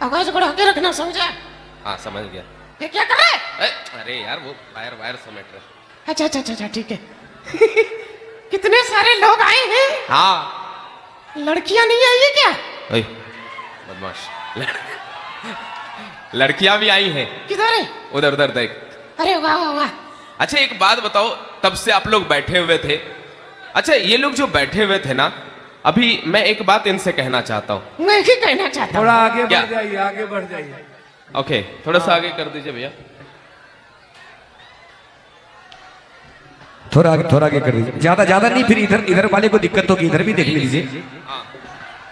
आवाज बढ़ा के रखना, समझा? हाँ समझ गया। ये क्या कर रहे? अरे यार वो वायर वायर समेट रहे। अच्छा अच्छा अच्छा अच्छा, ठीक है। कितने सारे लोग आए हैं। हाँ लड़कियां नहीं आई है क्या? ओए बदमाश, लड़कियां भी आई हैं। किधर है? उधर उधर देख। अरे वाह वाह वाह। अच्छा एक बात बताओ, तब से आप लोग बैठे हुए थे। अच्छा ये लोग जो बैठे हुए थे ना, अभी मैं एक बात इनसे कहना चाहता हूँ। मैं ही कहना चाहता थोड़ा हूँ। आगे क्या? बढ़ जाइए, आगे बढ़ जाइए। ओके थोड़ा सा आगे कर दीजिए भैया। थोड़ा आगे कर दीजिए, ज्यादा नहीं, फिर इधर इधर वाले को दिक्कत होगी, इधर भी देख लीजिए,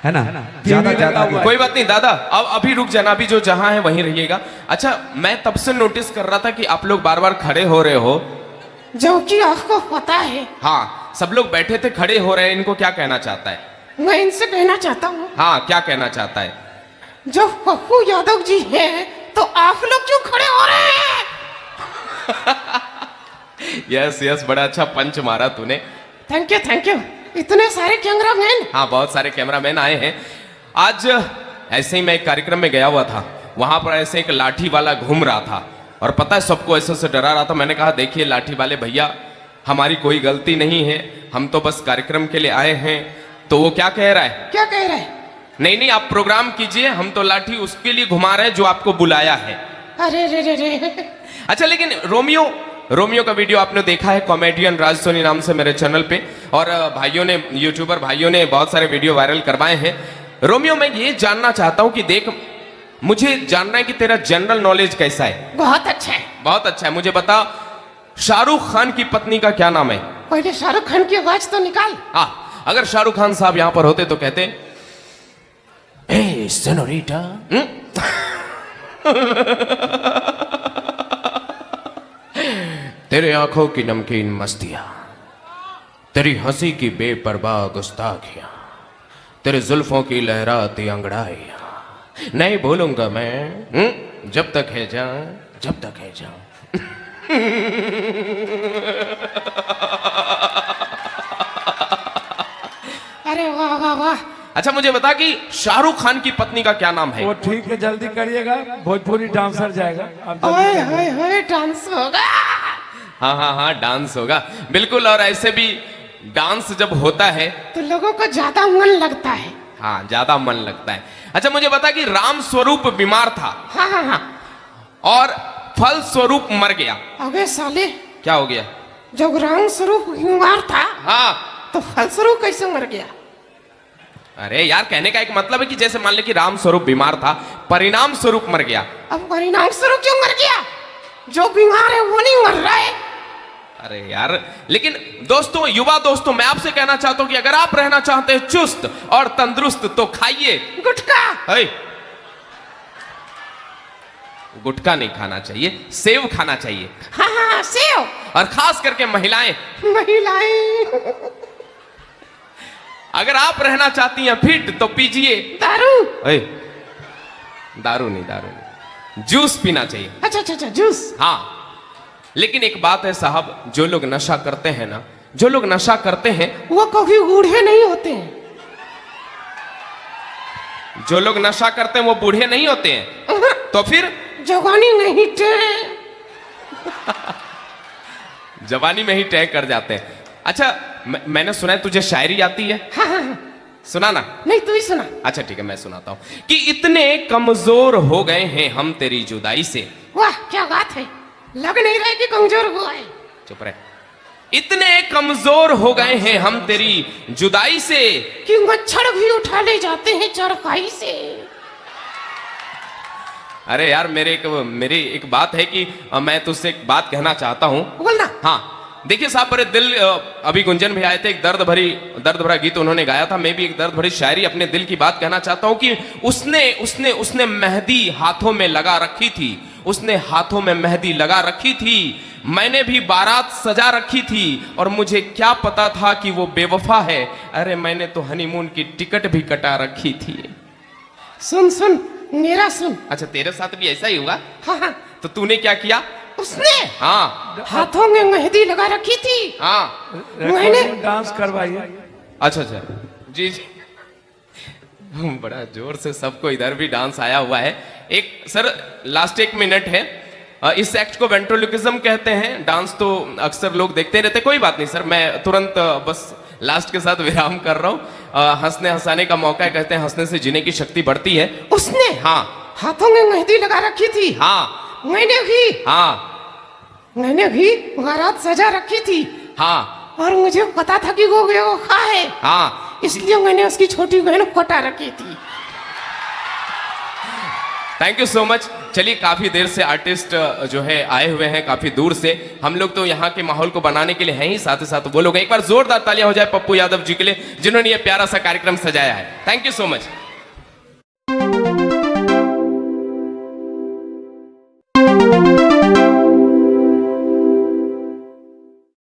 है ना? ज्यादा आगे। कोई बात नहीं दादा, अब अभी रुक जाना, अभी जो जहां है वहीं रहिएगा। अच्छा मैं तब से नोटिस कर रहा था कि आप लोग बार बार खड़े हो रहे हो। जो कि आपको पता है। हाँ सब लोग बैठे थे, खड़े हो रहे हैं, इनको क्या कहना चाहता है? मैं इनसे कहना चाहता हूँ, हाँ क्या कहना चाहता है? जो पप्पू यादव जी हैं, तो आप लोग क्यों खड़े हो रहे हैं? यस यस, बड़ा अच्छा पंच मारा तूने। Thank you thank you. इतने सारे कैमरामैन। हाँ बहुत सारे कैमरामैन आए हैं आज। ऐसे ही मैं एक कार्यक्रम में गया हुआ था, वहां पर ऐसे एक लाठी वाला घूम रहा था और पता है सबको ऐसे से डरा रहा था। मैंने कहा देखिए लाठी वाले भैया, हमारी कोई गलती नहीं है, हम तो बस कार्यक्रम के लिए आए हैं। तो वो क्या कह रहा है? क्या कह रहे हैं? नहीं नहीं आप प्रोग्राम कीजिए, हम तो लाठी उसके लिए घुमा रहे हैं जो आपको बुलाया है। अरे रे रे रे। अच्छा लेकिन रोमियो का वीडियो आपने देखा है, कॉमेडियन राज सोनी नाम से मेरे चैनल पे, और भाइयों ने, यूट्यूबर भाइयों ने बहुत सारे वीडियो वायरल करवाए हैं। रोमियो मैं ये जानना चाहता हूं कि देख, मुझे जानना है कि तेरा जनरल नॉलेज कैसा है? बहुत अच्छा है। बहुत अच्छा है। मुझे बता, शाहरुख खान की पत्नी का क्या नाम है? पहले शाहरुख खान की आवाज तो निकाल। हाँ अगर शाहरुख खान साहब यहां पर होते तो कहते, ए सेनोरिटा। तेरे आंखों की नमकीन मस्तियां, तेरी हंसी की बेपरवाह गुस्ताखियां, तेरे जुल्फों की लहराती अंगड़ाइयां नहीं भूलूंगा मैं, जब तक है जान, जब तक है जान। अरे वाह वाह वाह। अच्छा मुझे बता कि शाहरुख खान की पत्नी का क्या नाम है? वो ठीक है, जल्दी करिएगा, भोजपुरी डांसर जाएगा। आप जल्दी हाय करिए। हाय हाय, डांस होगा। हाँ हाँ हाँ डांस होगा बिल्कुल। और ऐसे भी डांस जब होता है तो लोगों को ज्यादा मन लगता है। हाँ ज्यादा मन लगता है। अच्छा मुझे बता कि राम स्वरूप बीमार था हाँ हाँ हाँ। और फल स्वरूप मर गया। अबे साले, क्या हो गया? जब राम स्वरूप बीमार था हाँ तो फलस्वरूप कैसे मर गया? अरे यार कहने का एक मतलब है कि जैसे मान ले कि राम स्वरूप बीमार था, परिणाम स्वरूप मर गया। अब परिणाम स्वरूप क्यों मर गया? जो बीमार है वो नहीं मर रहा है। अरे यार लेकिन दोस्तों, युवा दोस्तों, मैं आपसे कहना चाहता हूं कि अगर आप रहना चाहते हैं चुस्त और तंदुरुस्त तो खाइए गुटखा। है। गुटखा नहीं खाना चाहिए, सेव खाना चाहिए। हाँ हाँ सेव। और खास करके महिलाएं, महिलाएं। अगर आप रहना चाहती हैं फिट तो पीजिए दारू। ए, दारू नहीं, जूस पीना चाहिए। अच्छा अच्छा अच्छा, जूस। हाँ लेकिन एक बात है साहब, जो लोग नशा करते हैं ना, जो लोग नशा करते हैं वो कभी बूढ़े नहीं होते हैं। जो लोग नशा करते हैं वो बूढ़े नहीं होते हैं। तो फिर जवानी नहीं टे। जवानी में ही तय कर जाते हैं। अच्छा मैंने सुना है तुझे शायरी आती है? हाँ हाँ हाँ। सुना ना। नहीं तू ही सुना। अच्छा ठीक है मैं सुनाता हूं कि इतने कमजोर हो गए हैं हम तेरी जुदाई से। वाह क्या बात है, लग नहीं रहा है कि कमजोर हुआ है। चुप रहे। इतने कमजोर हो गए हैं हम तेरी जुदाई से कि मच्छर भी उठा ले जाते हैं चरपाई से। अरे यार मेरी एक बात है कि मैं तुझसे एक बात कहना चाहता हूं। बोलना। हाँ देखिए साहब, मेरे दिल, अभी गुंजन भी आए थे, एक दर्द भरा गीत उन्होंने गाया था। मैं भी एक दर्द भरी शायरी अपने दिल की बात कहना चाहता हूं कि उसने मेहंदी हाथों में लगा रखी थी, उसने हाथों में मेहंदी लगा रखी थी, मैंने भी बारात सजा रखी थी और मुझे क्या पता था कि वो बेवफा है। अरे मैंने तो हनीमून की टिकट भी कटा रखी थी। सुन सुन मेरा सुन। अच्छा तेरे साथ भी ऐसा ही हुआ? हाँ हाँ। तो तूने क्या किया? उसने हाँ हाथों में मेहंदी लगा रखी थी। हाँ मैंने डांस करवाइए। अच्छा अच्छा जी जी। बड़ा जोर से सबको इधर भी डांस आया हुआ है। एक सर लास्ट 1 मिनट है। इस एक्ट को वेंट्रोलोकिज्म कहते हैं। डांस तो अक्सर लोग देखते रहते, कोई बात नहीं सर, मैं तुरंत बस लास्ट के साथ विराम कर रहा हूँ। हंसने हंसाने का मौका है, कहते हैं हंसने से जीने की शक्ति बढ़ती है। उसने हाँ हाथों में मेहंदी लगा रखी थी। हाँ मैंने भी हाँ बारात सजा रखी थी। हाँ और मुझे पता था कि वो बेवफा है, हाँ, इसलिए मैंने उसकी छोटी बहन को हटा रखी थी। Thank you so much. चलिए, काफी देर से आर्टिस्ट जो है आए हुए हैं काफी दूर से। हम लोग तो यहाँ के माहौल को बनाने के लिए हैं ही, साथ ही साथ वो लोग। एक बार जोरदार तालियां हो जाए पप्पू यादव जी के लिए, जिन्होंने ये प्यारा सा कार्यक्रम सजाया है। Thank you so much.